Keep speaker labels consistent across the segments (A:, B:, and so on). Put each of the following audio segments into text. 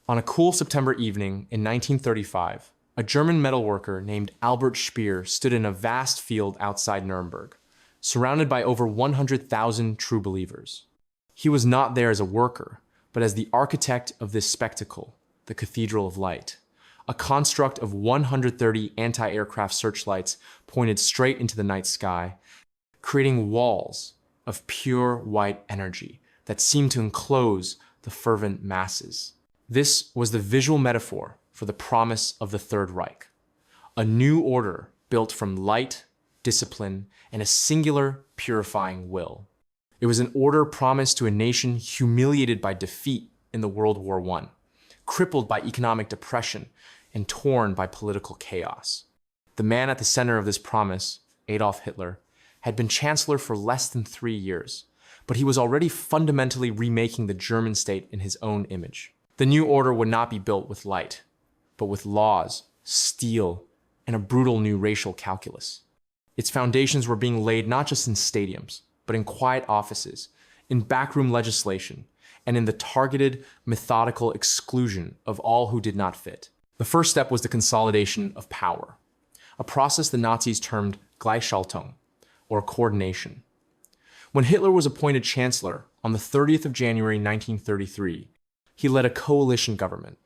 A: On a cool September evening in 1935, a German metalworker named Albert Speer stood in a vast field outside Nuremberg, surrounded by over 100,000 true believers. He was not there as a worker, but as the architect of this spectacle, the Cathedral of Light, a construct of 130 anti-aircraft searchlights pointed straight into the night sky, creating walls of pure white energy that seemed to enclose the fervent masses. This was the visual metaphor for the promise of the Third Reich, a new order built from light, discipline, and a singular purifying will. It was an order promised to a nation humiliated by defeat in the World War I, crippled by economic depression, and torn by political chaos. The man at the center of this promise, Adolf Hitler, had been chancellor for less than 3 years, but he was already fundamentally remaking the German state in his own image. The new order would not be built with light, but with laws, steel, and a brutal new racial calculus. Its foundations were being laid not just in stadiums, but in quiet offices, in backroom legislation, and in the targeted, methodical exclusion of all who did not fit. The first step was the consolidation of power, a process the Nazis termed Gleichschaltung, or coordination. When Hitler was appointed chancellor on the 30th of January 1933, he led a coalition government.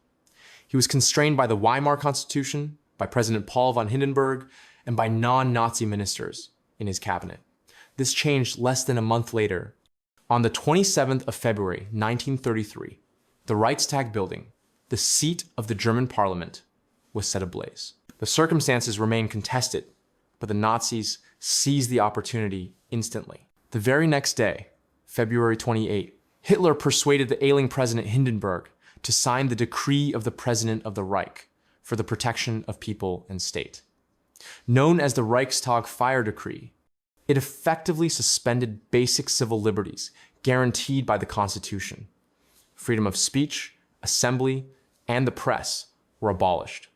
A: He was constrained by the Weimar Constitution, by President Paul von Hindenburg, and by non-Nazi ministers in his cabinet. This changed less than a month later. On the 27th of February 1933, the Reichstag building, the seat of the German parliament, was set ablaze. The circumstances remained contested, but the Nazis seized the opportunity instantly. The very next day, February 28, Hitler persuaded the ailing President Hindenburg to sign the decree of the President of the Reich for the protection of people and state. Known as the Reichstag Fire Decree, it effectively suspended basic civil liberties guaranteed by the Constitution. Freedom of speech, assembly, and the press were abolished.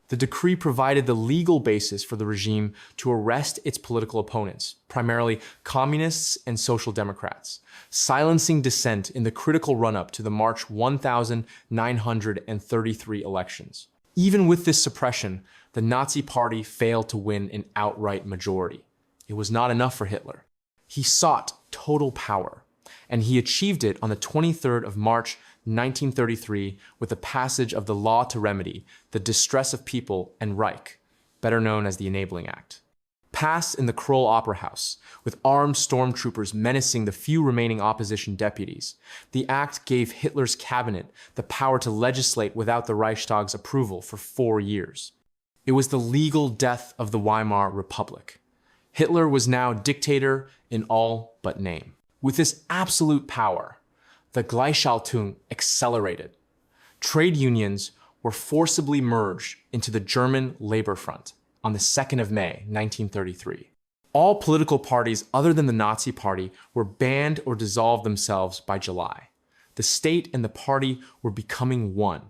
A: The decree provided the legal basis for the regime to arrest its political opponents, primarily communists and social democrats, silencing dissent in the critical run-up to the March 1933 elections. Even with this suppression, the Nazi Party failed to win an outright majority. It was not enough for Hitler. He sought total power, and he achieved it on the 23rd of March 1933 with the passage of the law to remedy the distress of people and Reich, better known as the Enabling Act. Passed in the Kroll Opera House, with armed stormtroopers menacing the few remaining opposition deputies, the act gave Hitler's cabinet the power to legislate without the Reichstag's approval for 4 years. It was the legal death of the Weimar Republic. Hitler was now dictator in all but name. With this absolute power, the Gleichschaltung accelerated. Trade unions were forcibly merged into the German Labor Front on the 2nd of May, 1933. All political parties other than the Nazi Party were banned or dissolved themselves by July. The state and the party were becoming one.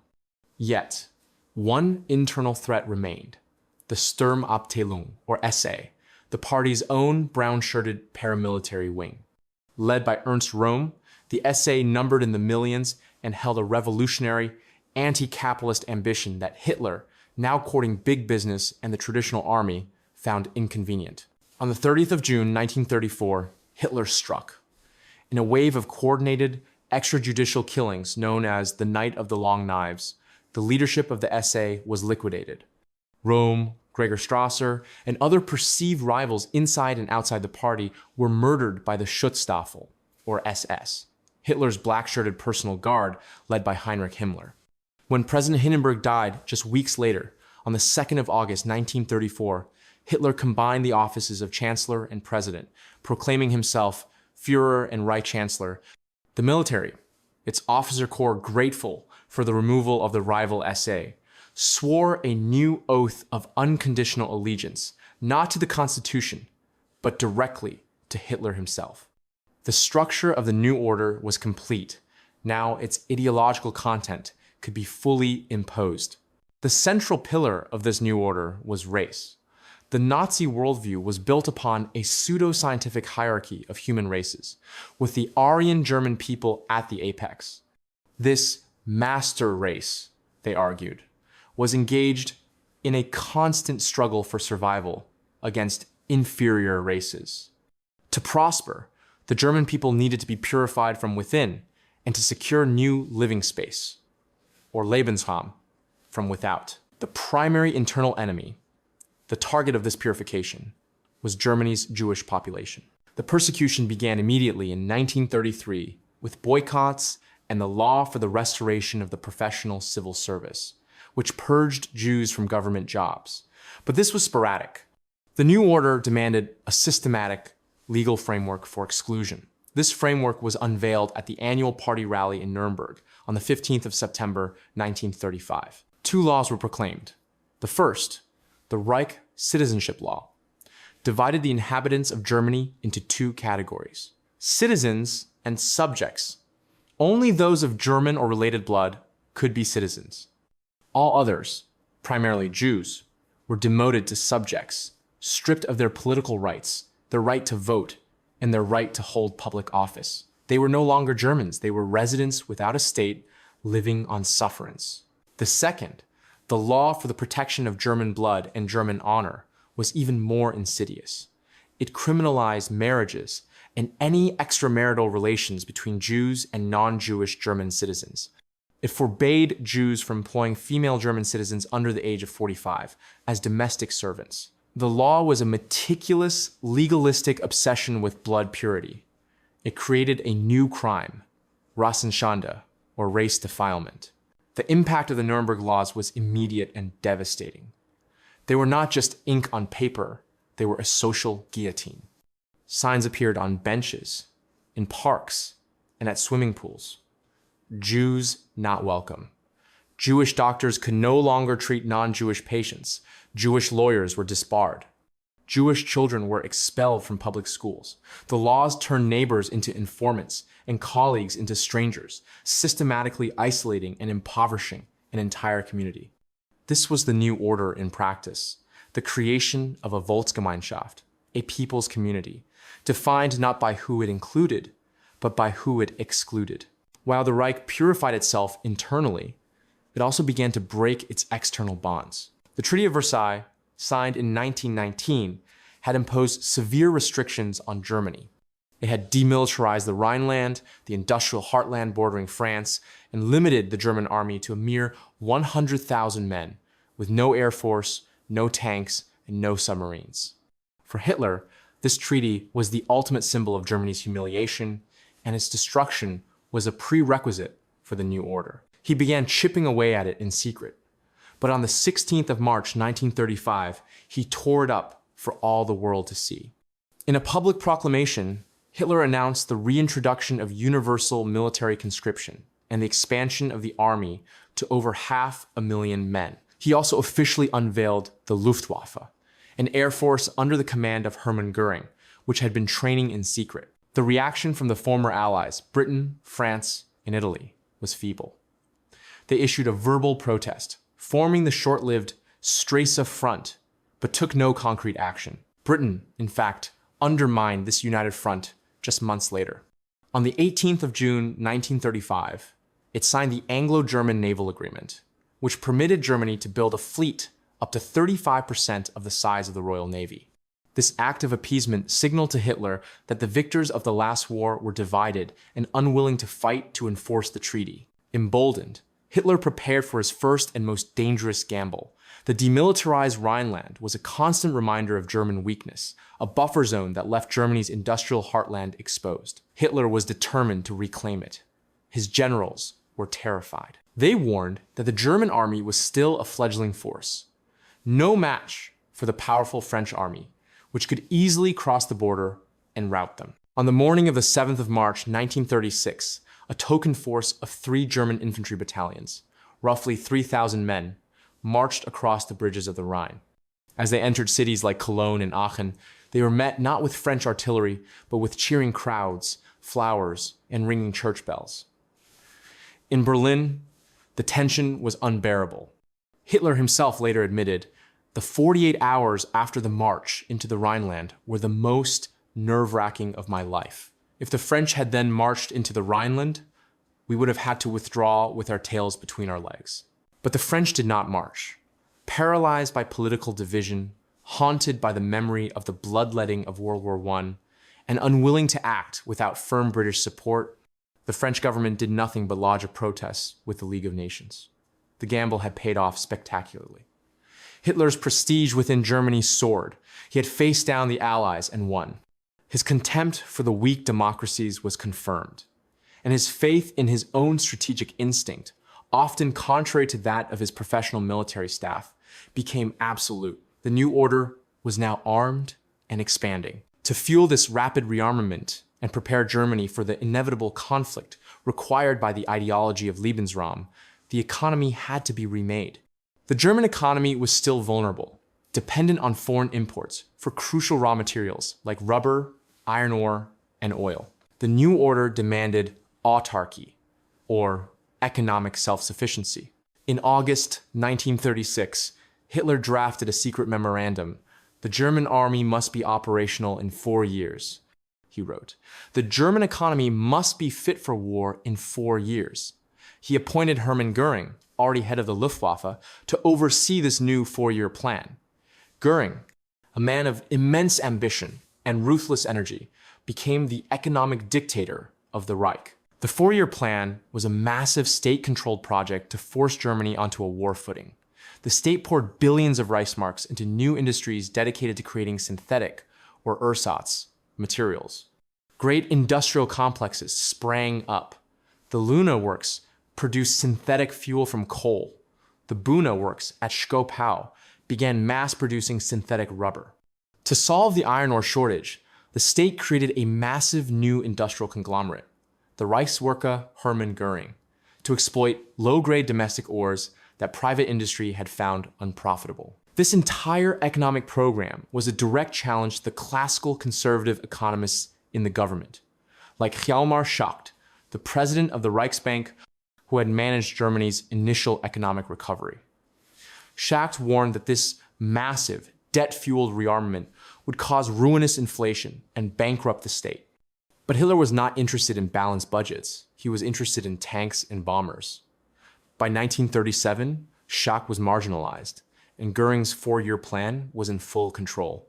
A: Yet, one internal threat remained: the Sturmabteilung, or SA, the party's own brown-shirted paramilitary wing. Led by Ernst Röhm, the SA numbered in the millions and held a revolutionary, anti-capitalist ambition that Hitler, now courting big business and the traditional army, found inconvenient. On the 30th of June 1934, Hitler struck. In a wave of coordinated, extrajudicial killings known as the Night of the Long Knives, the leadership of the SA was liquidated. Röhm, Gregor Strasser, and other perceived rivals inside and outside the party were murdered by the Schutzstaffel, or SS, Hitler's black-shirted personal guard led by Heinrich Himmler. When President Hindenburg died just weeks later, on the 2nd of August 1934, Hitler combined the offices of Chancellor and President, proclaiming himself Führer and Reich Chancellor. The military, its officer corps grateful for the removal of the rival SA, swore a new oath of unconditional allegiance, not to the Constitution, but directly to Hitler himself. The structure of the new order was complete. Now its ideological content could be fully imposed. The central pillar of this new order was race. The Nazi worldview was built upon a pseudo-scientific hierarchy of human races, with the Aryan German people at the apex. This master race, they argued, was engaged in a constant struggle for survival against inferior races. To prosper, the German people needed to be purified from within and to secure new living space, or Lebensraum, from without. The primary internal enemy, the target of this purification, was Germany's Jewish population. The persecution began immediately in 1933 with boycotts and the law for the restoration of the professional civil service, which purged Jews from government jobs. But this was sporadic. The new order demanded a systematic legal framework for exclusion. This framework was unveiled at the annual party rally in Nuremberg on the 15th of September 1935. Two laws were proclaimed. The first, the Reich Citizenship Law, divided the inhabitants of Germany into two categories: citizens and subjects. Only those of German or related blood could be citizens. All others, primarily Jews, were demoted to subjects, stripped of their political rights, their right to vote, and their right to hold public office. They were no longer Germans. They were residents without a state living on sufferance. The second, the law for the protection of German blood and German honor, was even more insidious. It criminalized marriages and any extramarital relations between Jews and non-Jewish German citizens. It forbade Jews from employing female German citizens under the age of 45 as domestic servants. The law was a meticulous, legalistic obsession with blood purity. It created a new crime, Rassenschande, or race defilement. The impact of the Nuremberg Laws was immediate and devastating. They were not just ink on paper, they were a social guillotine. Signs appeared on benches, in parks, and at swimming pools. Jews not welcome. Jewish doctors could no longer treat non-Jewish patients. Jewish lawyers were disbarred. Jewish children were expelled from public schools. The laws turned neighbors into informants and colleagues into strangers, systematically isolating and impoverishing an entire community. This was the new order in practice, the creation of a Volksgemeinschaft, a people's community, defined not by who it included, but by who it excluded. While the Reich purified itself internally, it also began to break its external bonds. The Treaty of Versailles, signed in 1919, had imposed severe restrictions on Germany. It had demilitarized the Rhineland, the industrial heartland bordering France, and limited the German army to a mere 100,000 men, with no air force, no tanks, and no submarines. For Hitler, this treaty was the ultimate symbol of Germany's humiliation, and its destruction was a prerequisite for the new order. He began chipping away at it in secret. But on the 16th of March 1935, he tore it up for all the world to see. In a public proclamation, Hitler announced the reintroduction of universal military conscription and the expansion of the army to over 500,000 men. He also officially unveiled the Luftwaffe, an air force under the command of Hermann Göring, which had been training in secret. The reaction from the former allies, Britain, France, and Italy, was feeble. They issued a verbal protest, forming the short-lived Strasse Front, but took no concrete action. Britain, in fact, undermined this united front just months later. On the 18th of June 1935, it signed the Anglo-German Naval Agreement, which permitted Germany to build a fleet up to 35% of the size of the Royal Navy. This act of appeasement signaled to Hitler that the victors of the last war were divided and unwilling to fight to enforce the treaty. Emboldened, Hitler prepared for his first and most dangerous gamble. The demilitarized Rhineland was a constant reminder of German weakness, a buffer zone that left Germany's industrial heartland exposed. Hitler was determined to reclaim it. His generals were terrified. They warned that the German army was still a fledgling force, no match for the powerful French army, which could easily cross the border and rout them. On the morning of the 7th of March 1936, a token force of 3 German infantry battalions, roughly 3,000 men, marched across the bridges of the Rhine. As they entered cities like Cologne and Aachen, they were met not with French artillery, but with cheering crowds, flowers, and ringing church bells. In Berlin, the tension was unbearable. Hitler himself later admitted, the 48 hours after the march into the Rhineland were the most nerve-wracking of my life. If the French had then marched into the Rhineland, we would have had to withdraw with our tails between our legs. But the French did not march. Paralyzed by political division, haunted by the memory of the bloodletting of World War I, and unwilling to act without firm British support, the French government did nothing but lodge a protest with the League of Nations. The gamble had paid off spectacularly. Hitler's prestige within Germany soared. He had faced down the Allies and won. His contempt for the weak democracies was confirmed, and his faith in his own strategic instinct, often contrary to that of his professional military staff, became absolute. The new order was now armed and expanding. To fuel this rapid rearmament and prepare Germany for the inevitable conflict required by the ideology of Lebensraum, the economy had to be remade. The German economy was still vulnerable, dependent on foreign imports for crucial raw materials like rubber, iron ore, and oil. The new order demanded autarky, or economic self-sufficiency. In August 1936, Hitler drafted a secret memorandum. The German army must be operational in 4 years, he wrote. The German economy must be fit for war in 4 years. He appointed Hermann Göring, already head of the Luftwaffe, to oversee this new 4-year plan. Göring, a man of immense ambition and ruthless energy, became the economic dictator of the Reich. The 4-year plan was a massive state-controlled project to force Germany onto a war footing. The state poured billions of Reichsmarks into new industries dedicated to creating synthetic, or ersatz, materials. Great industrial complexes sprang up. The Luna works produced synthetic fuel from coal. The Buna works at Schkopau began mass-producing synthetic rubber. To solve the iron ore shortage, the state created a massive new industrial conglomerate, the Reichswerke Hermann Göring, to exploit low-grade domestic ores that private industry had found unprofitable. This entire economic program was a direct challenge to the classical conservative economists in the government, like Hjalmar Schacht, the president of the Reichsbank who had managed Germany's initial economic recovery. Schacht warned that this massive, debt-fueled rearmament would cause ruinous inflation and bankrupt the state. But Hitler was not interested in balanced budgets. He was interested in tanks and bombers. By 1937, Schacht was marginalized, and Göring's 4-year plan was in full control.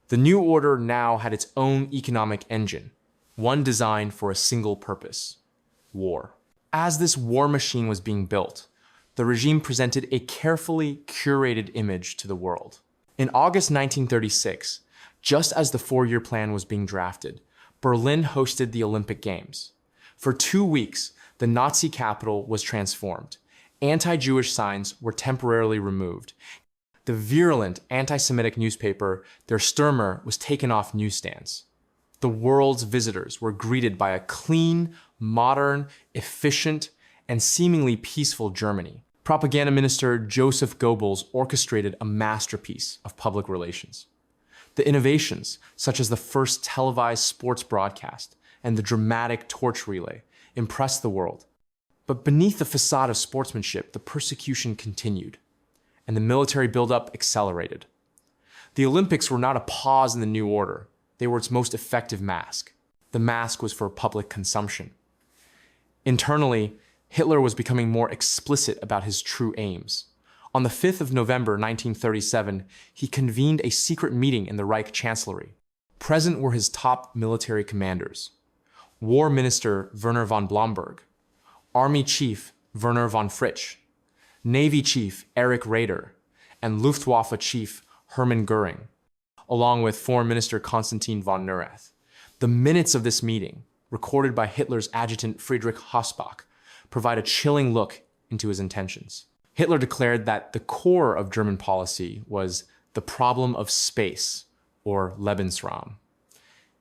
A: The new order now had its own economic engine, one designed for a single purpose: war. As this war machine was being built, the regime presented a carefully curated image to the world. In August 1936, just as the 4-year plan was being drafted, Berlin hosted the Olympic Games. For 2 weeks, the Nazi capital was transformed. Anti-Jewish signs were temporarily removed. The virulent anti-Semitic newspaper Der Stürmer was taken off newsstands. The world's visitors were greeted by a clean, modern, efficient, and seemingly peaceful Germany. Propaganda Minister Joseph Goebbels orchestrated a masterpiece of public relations. The innovations, such as the first televised sports broadcast and the dramatic torch relay, impressed the world. But beneath the facade of sportsmanship, the persecution continued, and the military buildup accelerated. The Olympics were not a pause in the new order. They were its most effective mask. The mask was for public consumption. Internally, Hitler was becoming more explicit about his true aims. On the 5th of November 1937, he convened a secret meeting in the Reich Chancellery. Present were his top military commanders: War Minister Werner von Blomberg, Army Chief Werner von Fritsch, Navy Chief Erich Raeder, and Luftwaffe Chief Hermann Göring, along with Foreign Minister Konstantin von Neurath. The minutes of this meeting, recorded by Hitler's adjutant Friedrich Hossbach, provide a chilling look into his intentions. Hitler declared that the core of German policy was the problem of space, or Lebensraum.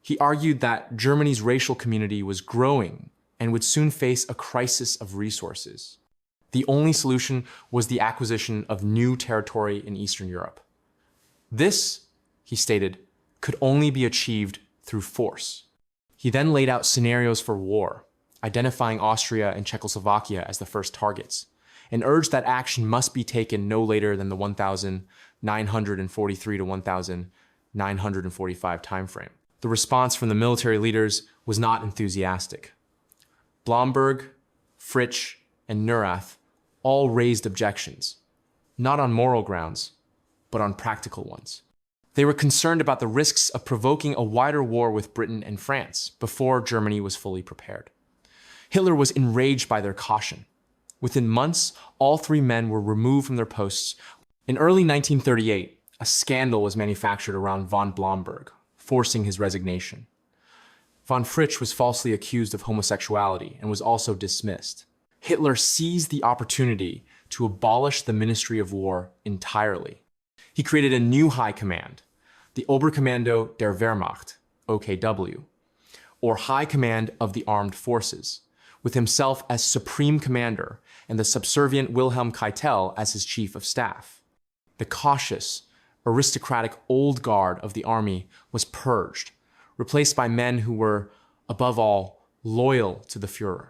A: He argued that Germany's racial community was growing and would soon face a crisis of resources. The only solution was the acquisition of new territory in Eastern Europe. This, he stated, could only be achieved through force. He then laid out scenarios for war, identifying Austria and Czechoslovakia as the first targets, and urged that action must be taken no later than the 1943 to 1945 timeframe. The response from the military leaders was not enthusiastic. Blomberg, Fritsch, and Neurath all raised objections, not on moral grounds, but on practical ones. They were concerned about the risks of provoking a wider war with Britain and France before Germany was fully prepared. Hitler was enraged by their caution. Within months, all three men were removed from their posts. In early 1938, a scandal was manufactured around von Blomberg, forcing his resignation. Von Fritsch was falsely accused of homosexuality and was also dismissed. Hitler seized the opportunity to abolish the Ministry of War entirely. He created a new high command, the Oberkommando der Wehrmacht, OKW, or High Command of the Armed Forces, with himself as supreme commander and the subservient Wilhelm Keitel as his chief of staff. The cautious, aristocratic old guard of the army was purged, replaced by men who were, above all, loyal to the Führer.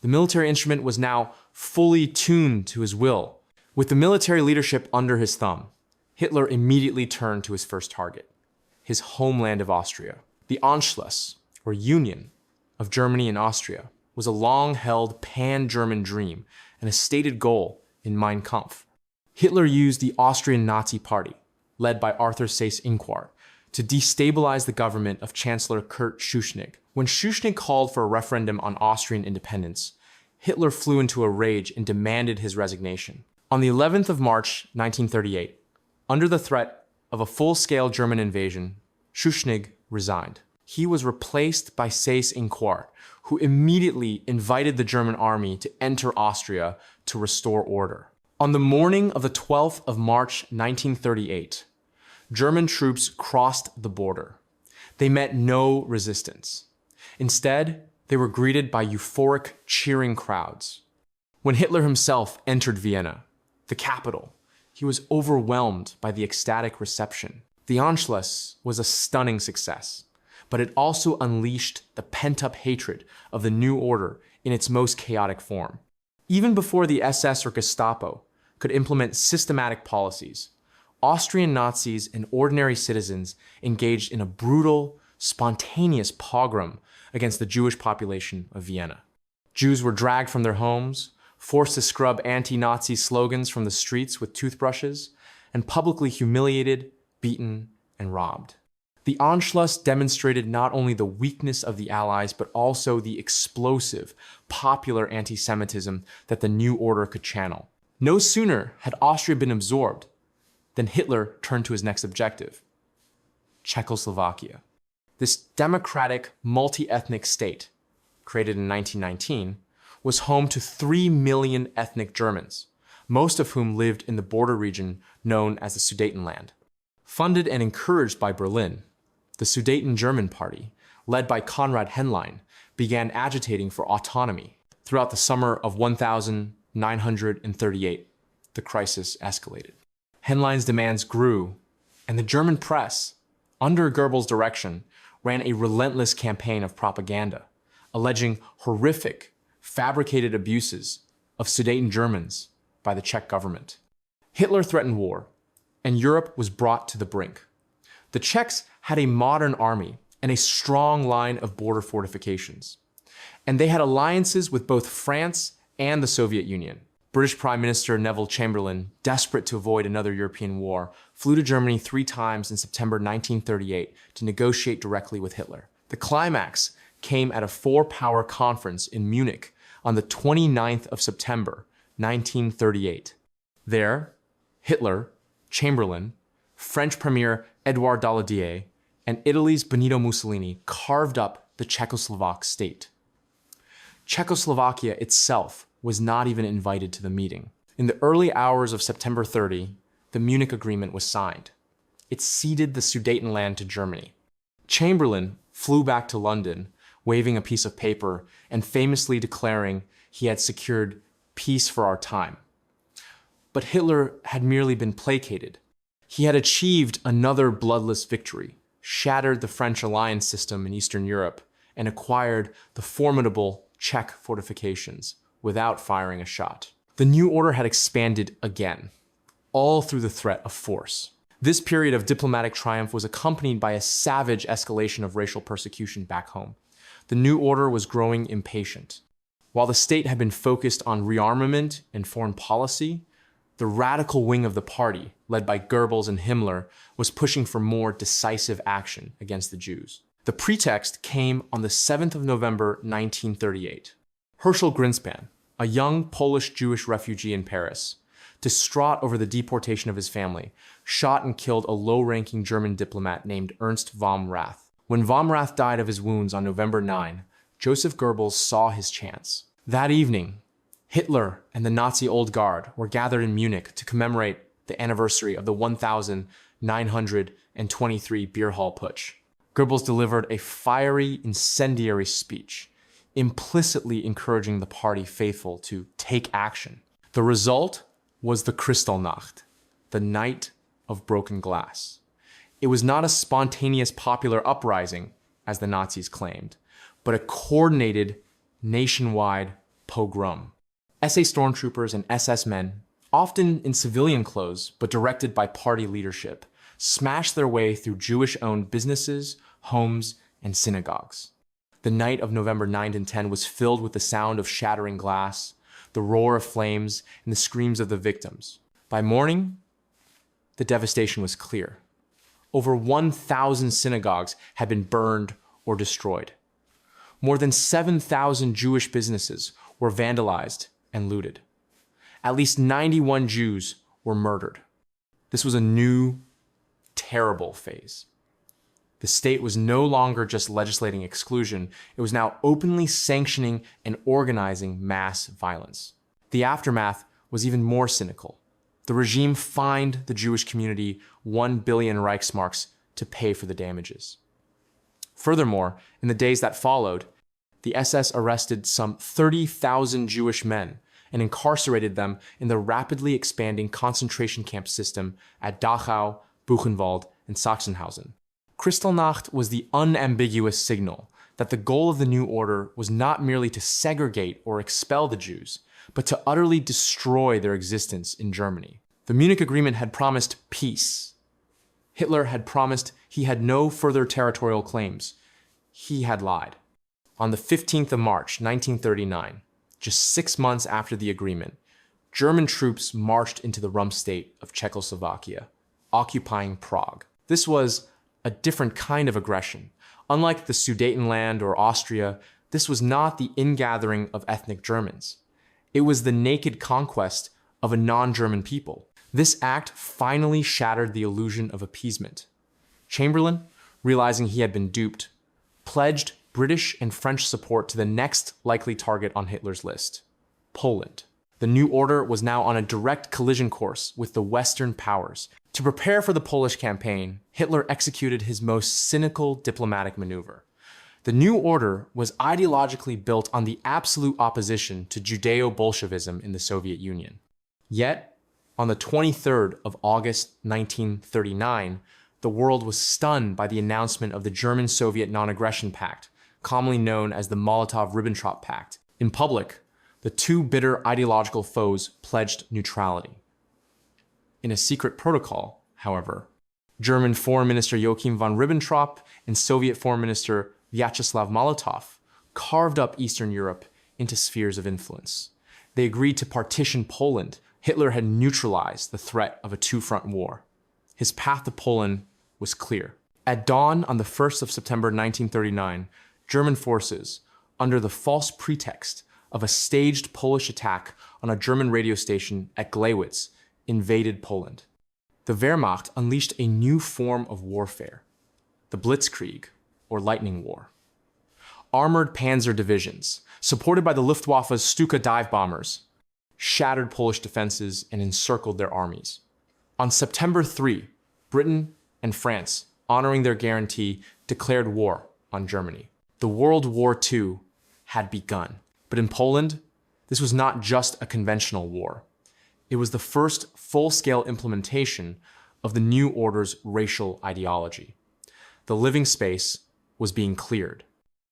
A: The military instrument was now fully tuned to his will. With the military leadership under his thumb, Hitler immediately turned to his first target, his homeland of Austria. The Anschluss, or union, of Germany and Austria was a long-held pan-German dream and a stated goal in Mein Kampf. Hitler used the Austrian Nazi Party, led by Arthur Seyss-Inquart, to destabilize the government of Chancellor Kurt Schuschnigg. When Schuschnigg called for a referendum on Austrian independence, Hitler flew into a rage and demanded his resignation. On the 11th of March, 1938, under the threat of a full-scale German invasion, Schuschnigg resigned. He was replaced by Seyss-Inquart, who immediately invited the German army to enter Austria to restore order. On the morning of the 12th of March, 1938, German troops crossed the border. They met no resistance. Instead, they were greeted by euphoric, cheering crowds. When Hitler himself entered Vienna, the capital, he was overwhelmed by the ecstatic reception. The Anschluss was a stunning success, but it also unleashed the pent-up hatred of the new order in its most chaotic form. Even before the SS or Gestapo could implement systematic policies, Austrian Nazis and ordinary citizens engaged in a brutal, spontaneous pogrom against the Jewish population of Vienna. Jews were dragged from their homes, forced to scrub anti-Nazi slogans from the streets with toothbrushes, and publicly humiliated, beaten, and robbed. The Anschluss demonstrated not only the weakness of the Allies, but also the explosive, popular anti-Semitism that the new order could channel. No sooner had Austria been absorbed than Hitler turned to his next objective, Czechoslovakia. This democratic, multi-ethnic state, created in 1919, was home to 3 million ethnic Germans, most of whom lived in the border region known as the Sudetenland. Funded and encouraged by Berlin, the Sudeten German Party, led by Konrad Henlein, began agitating for autonomy. Throughout the summer of 1938, the crisis escalated. Henlein's demands grew, and the German press, under Goebbels' direction, ran a relentless campaign of propaganda, alleging horrific, fabricated abuses of Sudeten Germans by the Czech government. Hitler threatened war, and Europe was brought to the brink. The Czechs had a modern army and a strong line of border fortifications, and they had alliances with both France and the Soviet Union. British Prime Minister Neville Chamberlain, desperate to avoid another European war, flew to Germany 3 times in September 1938 to negotiate directly with Hitler. The climax came at a 4-power conference in Munich on the 29th of September, 1938. There, Hitler, Chamberlain, French Premier Édouard Daladier, and Italy's Benito Mussolini carved up the Czechoslovak state. Czechoslovakia itself was not even invited to the meeting. In the early hours of September 30, the Munich Agreement was signed. It ceded the Sudetenland to Germany. Chamberlain flew back to London, waving a piece of paper and famously declaring he had secured peace for our time. But Hitler had merely been placated. He had achieved another bloodless victory, shattered the French alliance system in Eastern Europe, and acquired the formidable Czech fortifications without firing a shot. The new order had expanded again, all through the threat of force. This period of diplomatic triumph was accompanied by a savage escalation of racial persecution back home. The new order was growing impatient. While the state had been focused on rearmament and foreign policy, the radical wing of the party, led by Goebbels and Himmler, was pushing for more decisive action against the Jews. The pretext came on the 7th of November, 1938. Herschel Greenspan, a young Polish-Jewish refugee in Paris, distraught over the deportation of his family, shot and killed a low-ranking German diplomat named Ernst von Rath. When von Rath died of his wounds on November 9, Joseph Goebbels saw his chance. That evening, Hitler and the Nazi Old Guard were gathered in Munich to commemorate the anniversary of the 1923 beer hall putsch. Goebbels delivered a fiery, incendiary speech, implicitly encouraging the party faithful to take action. The result was the Kristallnacht, the night of broken glass. It was not a spontaneous popular uprising, as the Nazis claimed, but a coordinated, nationwide pogrom. SA stormtroopers and SS men, often in civilian clothes but directed by party leadership, smashed their way through Jewish-owned businesses, homes, and synagogues. The night of November 9 and 10 was filled with the sound of shattering glass, the roar of flames, and the screams of the victims. By morning, the devastation was clear. Over 1,000 synagogues had been burned or destroyed. More than 7,000 Jewish businesses were vandalized and looted. At least 91 Jews were murdered. This was a new, terrible phase. The state was no longer just legislating exclusion, it was now openly sanctioning and organizing mass violence. The aftermath was even more cynical. The regime fined the Jewish community 1 billion Reichsmarks to pay for the damages. Furthermore, in the days that followed, the SS arrested some 30,000 Jewish men and incarcerated them in the rapidly expanding concentration camp system at Dachau, Buchenwald, and Sachsenhausen. Kristallnacht was the unambiguous signal that the goal of the new order was not merely to segregate or expel the Jews, but to utterly destroy their existence in Germany. The Munich Agreement had promised peace. Hitler had promised he had no further territorial claims. He had lied. On the 15th of March, 1939, just 6 months after the agreement, German troops marched into the rump state of Czechoslovakia, occupying Prague. This was a different kind of aggression. Unlike the Sudetenland or Austria, this was not the ingathering of ethnic Germans. It was the naked conquest of a non-German people. This act finally shattered the illusion of appeasement. Chamberlain, realizing he had been duped, pledged British and French support to the next likely target on Hitler's list, Poland. The new order was now on a direct collision course with the Western powers. To prepare for the Polish campaign, Hitler executed his most cynical diplomatic maneuver. The new order was ideologically built on the absolute opposition to Judeo-Bolshevism in the Soviet Union. Yet, on the 23rd of August 1939, the world was stunned by the announcement of the German-Soviet Non-Aggression Pact, commonly known as the Molotov-Ribbentrop Pact. In public, the two bitter ideological foes pledged neutrality. In a secret protocol, however, German Foreign Minister Joachim von Ribbentrop and Soviet Foreign Minister Vyacheslav Molotov carved up Eastern Europe into spheres of influence. They agreed to partition Poland. Hitler had neutralized the threat of a two-front war. His path to Poland was clear. At dawn on the 1st of September 1939, German forces, under the false pretext of a staged Polish attack on a German radio station at Gleiwitz, invaded Poland. The Wehrmacht unleashed a new form of warfare, the Blitzkrieg, or lightning war. Armored panzer divisions, supported by the Luftwaffe's Stuka dive bombers, shattered Polish defenses and encircled their armies. On September 3, Britain and France, honoring their guarantee, declared war on Germany. The World War II had begun. But in Poland, this was not just a conventional war. It was the first full-scale implementation of the new order's racial ideology. The living space was being cleared.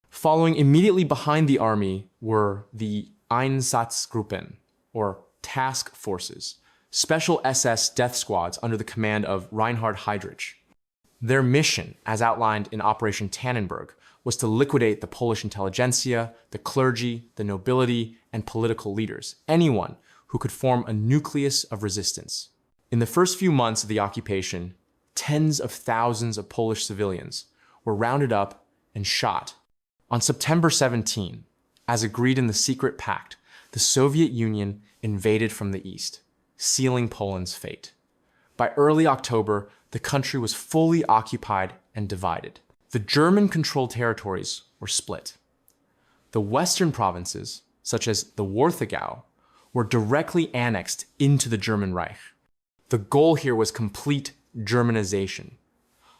A: Following immediately behind the army were the Einsatzgruppen, or task forces, special SS death squads under the command of Reinhard Heydrich. Their mission, as outlined in Operation Tannenberg, was to liquidate the Polish intelligentsia, the clergy, the nobility, and political leaders, anyone who could form a nucleus of resistance. In the first few months of the occupation, tens of thousands of Polish civilians were rounded up and shot. On September 17, as agreed in the secret pact, the Soviet Union invaded from the east, sealing Poland's fate. By early October, the country was fully occupied and divided. The German-controlled territories were split. The western provinces, such as the Warthegau, were directly annexed into the German Reich. The goal here was complete Germanization.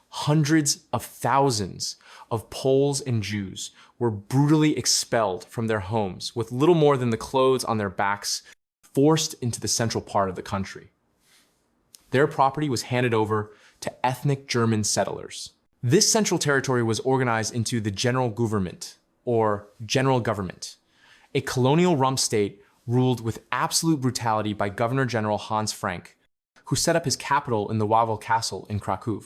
A: Hundreds of thousands of Poles and Jews were brutally expelled from their homes with little more than the clothes on their backs, forced into the central part of the country. Their property was handed over to ethnic German settlers. This central territory was organized into the General Government, or General Government, a colonial rump state ruled with absolute brutality by Governor-General Hans Frank, who set up his capital in the Wawel Castle in Krakow.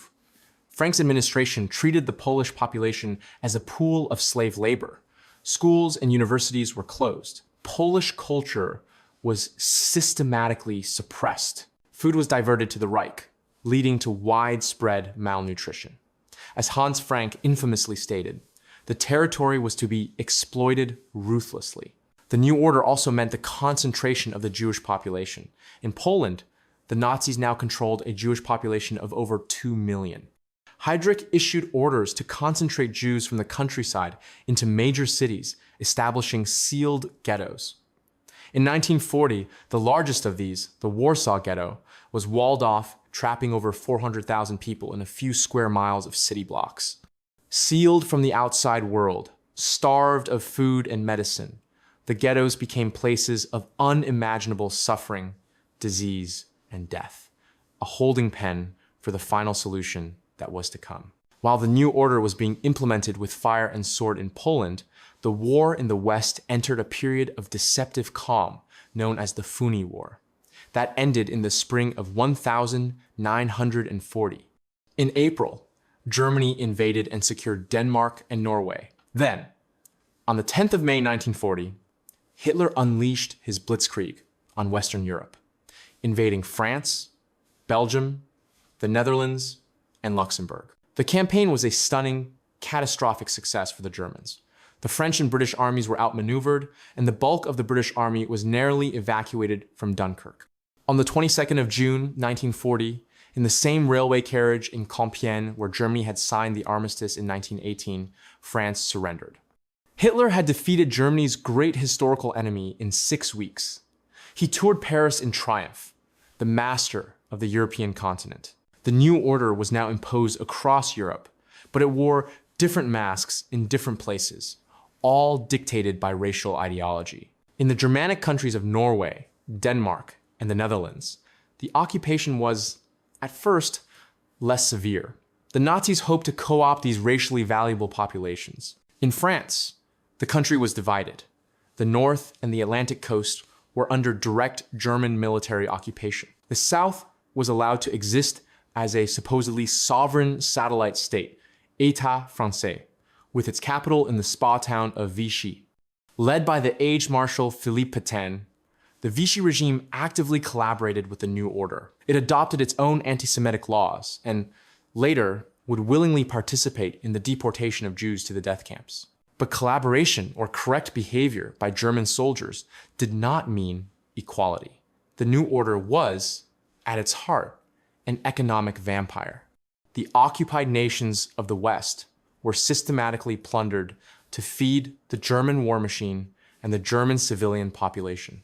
A: Frank's administration treated the Polish population as a pool of slave labor. Schools and universities were closed. Polish culture was systematically suppressed. Food was diverted to the Reich, leading to widespread malnutrition. As Hans Frank infamously stated, the territory was to be exploited ruthlessly. The new order also meant the concentration of the Jewish population. In Poland, the Nazis now controlled a Jewish population of over 2 million. Heydrich issued orders to concentrate Jews from the countryside into major cities, establishing sealed ghettos. In 1940, the largest of these, the Warsaw Ghetto, was walled off, trapping over 400,000 people in a few square miles of city blocks. Sealed from the outside world, starved of food and medicine, the ghettos became places of unimaginable suffering, disease, and death, a holding pen for the final solution that was to come. While the new order was being implemented with fire and sword in Poland, the war in the West entered a period of deceptive calm known as the Funi War. That ended in the spring of 1940. In April, Germany invaded and secured Denmark and Norway. Then, on the 10th of May 1940, Hitler unleashed his Blitzkrieg on Western Europe, invading France, Belgium, the Netherlands, and Luxembourg. The campaign was a stunning, catastrophic success for the Germans. The French and British armies were outmaneuvered, and the bulk of the British army was narrowly evacuated from Dunkirk. On the 22nd of June, 1940, in the same railway carriage in Compiègne where Germany had signed the armistice in 1918, France surrendered. Hitler had defeated Germany's great historical enemy in 6 weeks. He toured Paris in triumph, the master of the European continent. The new order was now imposed across Europe, but it wore different masks in different places, all dictated by racial ideology. In the Germanic countries of Norway, Denmark, and the Netherlands, the occupation was, at first, less severe. The Nazis hoped to co-opt these racially valuable populations. In France, the country was divided. The north and the Atlantic coast were under direct German military occupation. The south was allowed to exist as a supposedly sovereign satellite state, État français, with its capital in the spa town of Vichy. Led by the aged Marshal Philippe Pétain, the Vichy regime actively collaborated with the new order. It adopted its own anti-Semitic laws and later would willingly participate in the deportation of Jews to the death camps. But collaboration or correct behavior by German soldiers did not mean equality. The new order was, at its heart, an economic vampire. The occupied nations of the West were systematically plundered to feed the German war machine and the German civilian population.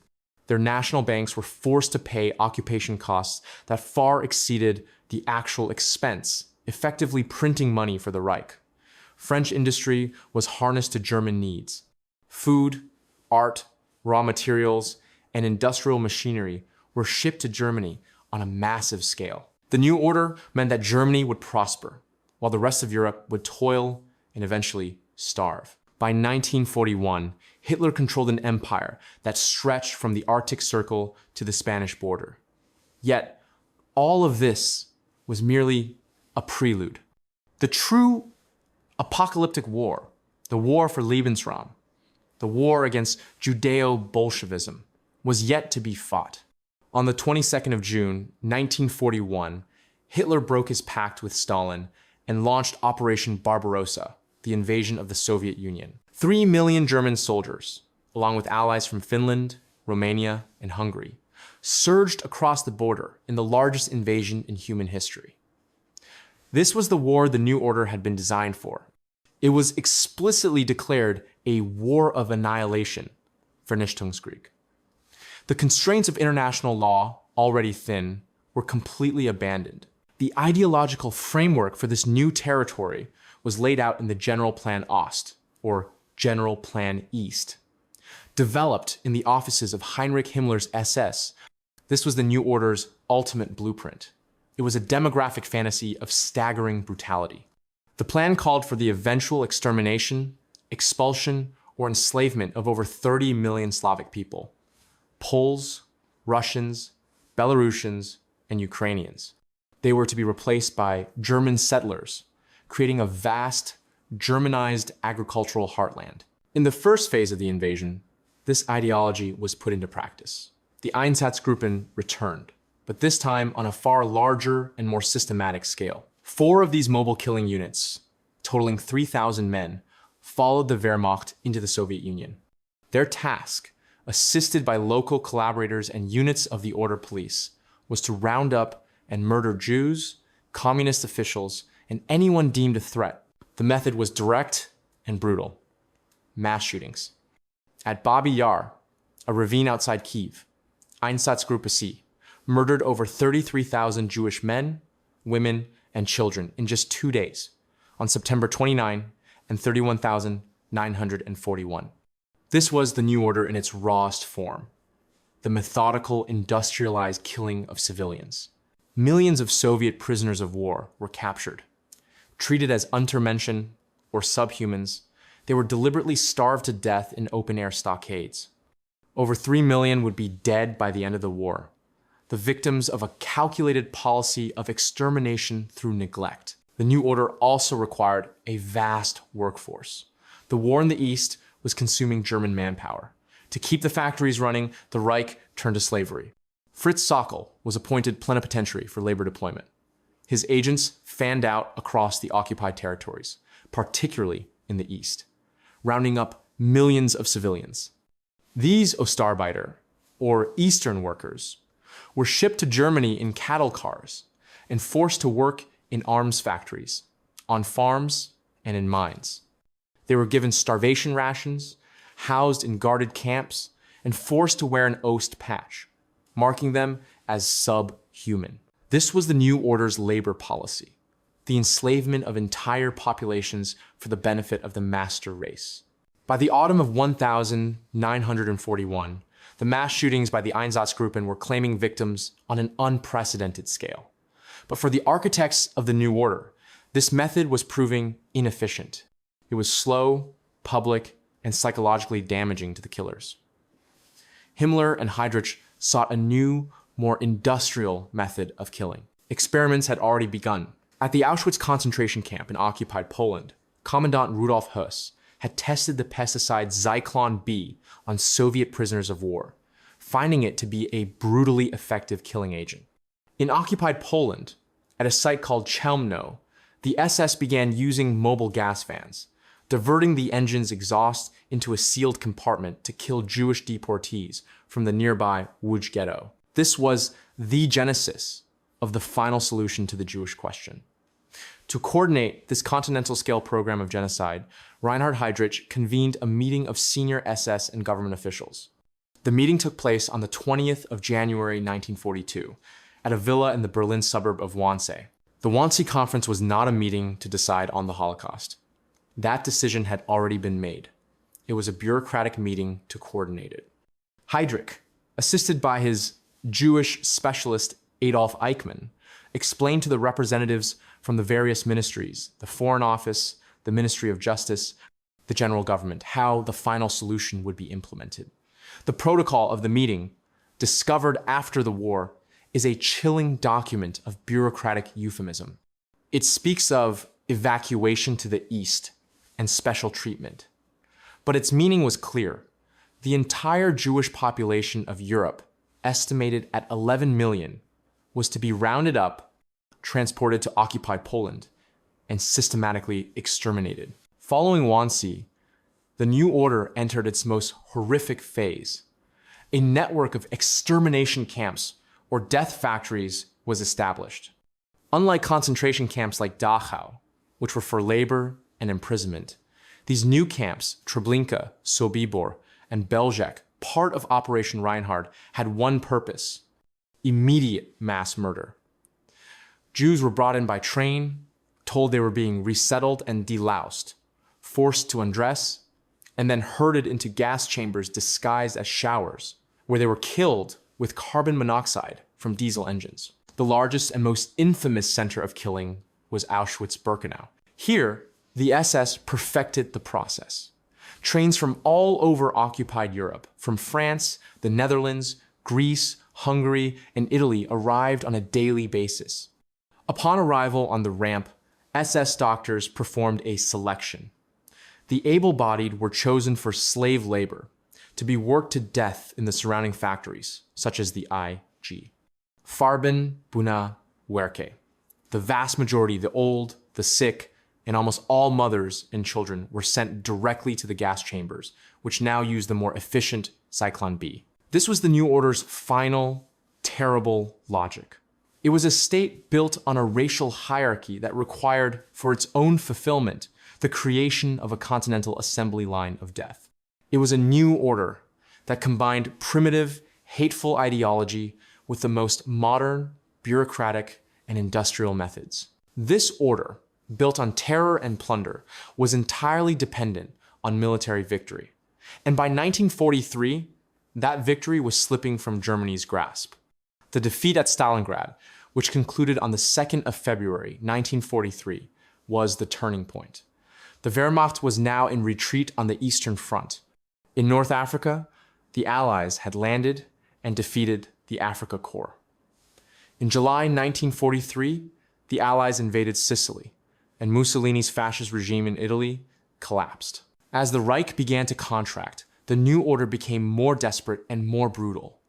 A: Their national banks were forced to pay occupation costs that far exceeded the actual expense, effectively printing money for the Reich. French industry was harnessed to German needs. Food, art, raw materials, and industrial machinery were shipped to Germany on a massive scale. The new order meant that Germany would prosper, while the rest of Europe would toil and eventually starve. By 1941, Hitler controlled an empire that stretched from the Arctic Circle to the Spanish border. Yet, all of this was merely a prelude. The true apocalyptic war The war for Lebensraum, the war against Judeo-Bolshevism, was yet to be fought. On the 22nd of June, 1941, Hitler broke his pact with Stalin and launched Operation Barbarossa, the invasion of the Soviet Union. 3 million German soldiers, along with allies from Finland, Romania, and Hungary, surged across the border in the largest invasion in human history. This was the war the New Order had been designed for. It was explicitly declared a war of annihilation, Vernichtungskrieg. The constraints of international law, already thin, were completely abandoned. The ideological framework for this new territory was laid out in the Generalplan Ost, or General Plan East. Developed in the offices of Heinrich Himmler's SS, this was the New Order's ultimate blueprint. It was a demographic fantasy of staggering brutality. The plan called for the eventual extermination, expulsion, or enslavement of over 30 million Slavic people: Poles, Russians, Belarusians, and Ukrainians. They were to be replaced by German settlers, creating a vast, Germanized agricultural heartland. In the first phase of the invasion, this ideology was put into practice. The Einsatzgruppen returned, but this time on a far larger and more systematic scale. 4 of these mobile killing units, totaling 3,000 men, followed the Wehrmacht into the Soviet Union. Their task, assisted by local collaborators and units of the Order Police, was to round up and murder Jews, communist officials, and anyone deemed a threat. The method was direct and brutal. Mass shootings. At Babi Yar, a ravine outside Kyiv, Einsatzgruppe C murdered over 33,000 Jewish men, women, and children in just 2 days, on September 29 and 31,941. This was the New Order in its rawest form, the methodical, industrialized killing of civilians. Millions of Soviet prisoners of war were captured. Treated as Untermenschen, or subhumans, they were deliberately starved to death in open-air stockades. Over 3 million would be dead by the end of the war, the victims of a calculated policy of extermination through neglect. The New Order also required a vast workforce. The war in the East was consuming German manpower. To keep the factories running, the Reich turned to slavery. Fritz Sockel was appointed plenipotentiary for labor deployment. His agents fanned out across the occupied territories, particularly in the East, rounding up millions of civilians. These Ostarbeiter, or Eastern workers, were shipped to Germany in cattle cars and forced to work in arms factories, on farms, and in mines. They were given starvation rations, housed in guarded camps, and forced to wear an Ost patch, marking them as subhuman. This was the New Order's labor policy, the enslavement of entire populations for the benefit of the master race. By the autumn of 1941, the mass shootings by the Einsatzgruppen were claiming victims on an unprecedented scale. But for the architects of the New Order, this method was proving inefficient. It was slow, public, and psychologically damaging to the killers. Himmler and Heydrich sought a new, more industrial method of killing. Experiments had already begun. At the Auschwitz concentration camp in occupied Poland, Commandant Rudolf Höss had tested the pesticide Zyklon B on Soviet prisoners of war, finding it to be a brutally effective killing agent. In occupied Poland, at a site called Chelmno, the SS began using mobile gas vans, diverting the engine's exhaust into a sealed compartment to kill Jewish deportees from the nearby Łódź ghetto. This was the genesis of the final solution to the Jewish question. To coordinate this continental-scale program of genocide, Reinhard Heydrich convened a meeting of senior SS and government officials. The meeting took place on the 20th of January 1942 at a villa in the Berlin suburb of Wannsee. The Wannsee Conference was not a meeting to decide on the Holocaust. That decision had already been made. It was a bureaucratic meeting to coordinate it. Heydrich, assisted by his Jewish specialist Adolf Eichmann, explained to the representatives from the various ministries, the Foreign Office, the Ministry of Justice, the General Government, how the final solution would be implemented. The protocol of the meeting, discovered after the war, is a chilling document of bureaucratic euphemism. It speaks of evacuation to the east, and special treatment. But its meaning was clear. The entire Jewish population of Europe, estimated at 11 million, was to be rounded up, transported to occupied Poland, and systematically exterminated. Following Wannsee, the new order entered its most horrific phase. A network of extermination camps, or death factories, was established. Unlike concentration camps like Dachau, which were for labor and imprisonment, these new camps, Treblinka, Sobibor, and Belzec, part of Operation Reinhardt, had one purpose: immediate mass murder. Jews were brought in by train, told they were being resettled and deloused, forced to undress, and then herded into gas chambers disguised as showers, where they were killed with carbon monoxide from diesel engines. The largest and most infamous center of killing was Auschwitz-Birkenau. Here, the SS perfected the process. Trains from all over occupied Europe, from France, the Netherlands, Greece, Hungary, and Italy, arrived on a daily basis. Upon arrival on the ramp, SS doctors performed a selection. The able-bodied were chosen for slave labor, to be worked to death in the surrounding factories, such as the IG. Farben, Buna, Werke. The vast majority, the old, the sick, and almost all mothers and children were sent directly to the gas chambers, which now use the more efficient Zyklon B. This was the new order's final, terrible logic. It was a state built on a racial hierarchy that required, for its own fulfillment, the creation of a continental assembly line of death. It was a new order that combined primitive, hateful ideology with the most modern, bureaucratic, and industrial methods. This order, built on terror and plunder, was entirely dependent on military victory. And by 1943, that victory was slipping from Germany's grasp. The defeat at Stalingrad, which concluded on the 2nd of February, 1943, was the turning point. The Wehrmacht was now in retreat on the Eastern Front. In North Africa, the Allies had landed and defeated the Afrika Korps. In July 1943, the Allies invaded Sicily, and Mussolini's fascist regime in Italy collapsed. As the Reich began to contract, the new order became more desperate and more brutal.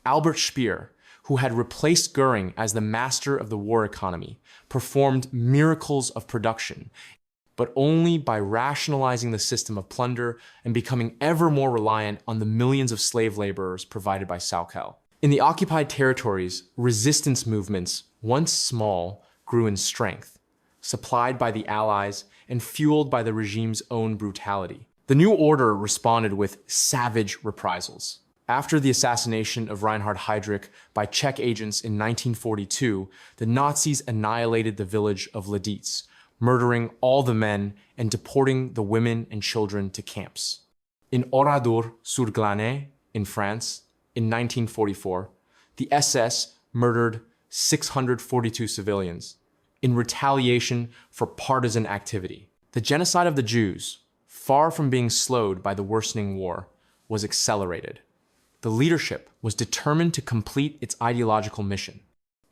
A: Albert Speer, who had replaced Goering as the master of the war economy, performed miracles of production, but only by rationalizing the system of plunder and becoming ever more reliant on the millions of slave laborers provided by Sauckel. In the occupied territories, resistance movements, once small, grew in strength, supplied by the Allies and fueled by the regime's own brutality. The new order responded with savage reprisals. After the assassination of Reinhard Heydrich by Czech agents in 1942, the Nazis annihilated the village of Leditz, murdering all the men and deporting the women and children to camps. In Oradour-sur-Glane, in France, in 1944, the SS murdered 642 civilians in retaliation for partisan activity. The genocide of the Jews, far from being slowed by the worsening war, was accelerated. The leadership was determined to complete its ideological mission.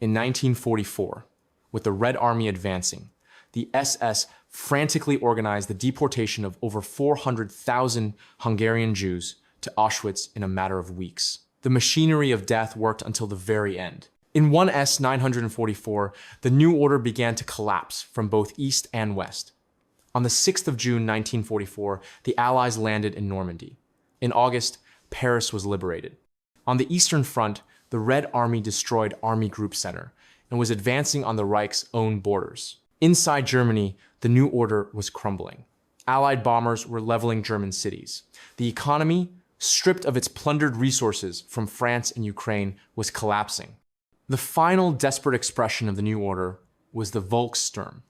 A: In 1944, with the Red Army advancing, the SS frantically organized the deportation of over 400,000 Hungarian Jews to Auschwitz in a matter of weeks. The machinery of death worked until the very end. In 1S 944, the new order began to collapse from both east and west. On the 6th of June 1944, the Allies landed in Normandy. In August, Paris was liberated. On the Eastern Front, the Red Army destroyed Army Group Center and was advancing on the Reich's own borders. Inside Germany, the new order was crumbling. Allied bombers were leveling German cities. The economy, stripped of its plundered resources from France and Ukraine, was collapsing. The final desperate expression of the new order was the Volkssturm,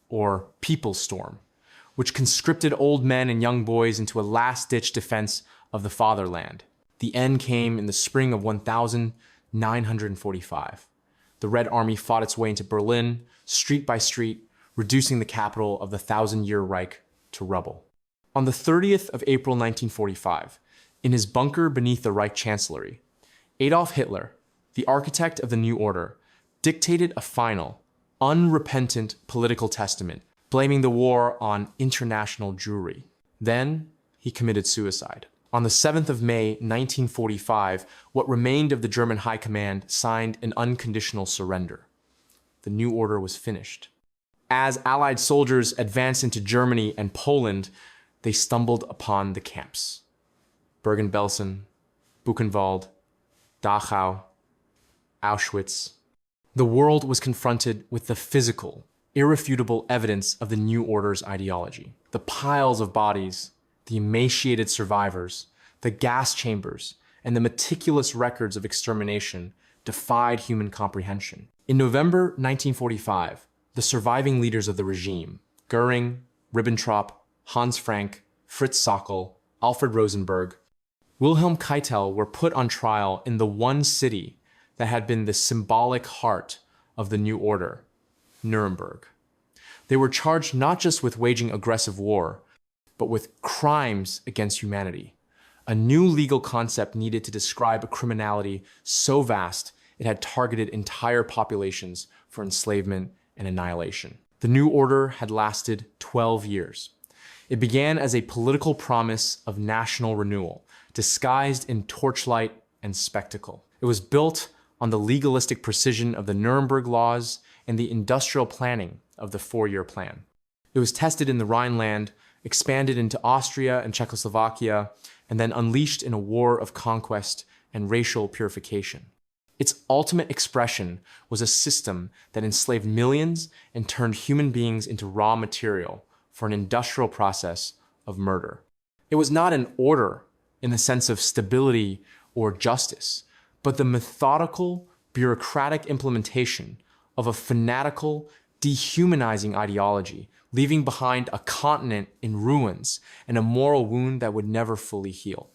A: or People's Storm, which conscripted old men and young boys into a last-ditch defense of the fatherland. The end came in the spring of 1945. The Red Army fought its way into Berlin, street by street, reducing the capital of the thousand-year Reich to rubble. On the 30th of April 1945, in his bunker beneath the Reich Chancellery, Adolf Hitler, the architect of the new order, dictated a final, unrepentant political testament blaming the war on international Jewry. Then he committed suicide. On the 7th of May, 1945, what remained of the German High Command signed an unconditional surrender. The new order was finished. As Allied soldiers advanced into Germany and Poland, they stumbled upon the camps. Bergen-Belsen, Buchenwald, Dachau, Auschwitz. The world was confronted with the physical, irrefutable evidence of the new order's ideology. The piles of bodies, the emaciated survivors, the gas chambers, and the meticulous records of extermination defied human comprehension. In November 1945, the surviving leaders of the regime, Goering, Ribbentrop, Hans Frank, Fritz Sackel, Alfred Rosenberg, Wilhelm Keitel were put on trial in the one city that had been the symbolic heart of the new order, Nuremberg. They were charged not just with waging aggressive war, but with crimes against humanity, a new legal concept needed to describe a criminality so vast it had targeted entire populations for enslavement and annihilation. The new order had lasted 12 years. It began as a political promise of national renewal, disguised in torchlight and spectacle. It was built on the legalistic precision of the Nuremberg Laws and the industrial planning of the four-year plan. It was tested in the Rhineland, expanded into Austria and Czechoslovakia, and then unleashed in a war of conquest and racial purification. Its ultimate expression was a system that enslaved millions and turned human beings into raw material for an industrial process of murder. It was not an order in the sense of stability or justice, but the methodical, bureaucratic implementation of a fanatical, dehumanizing ideology, leaving behind a continent in ruins and a moral wound that would never fully heal.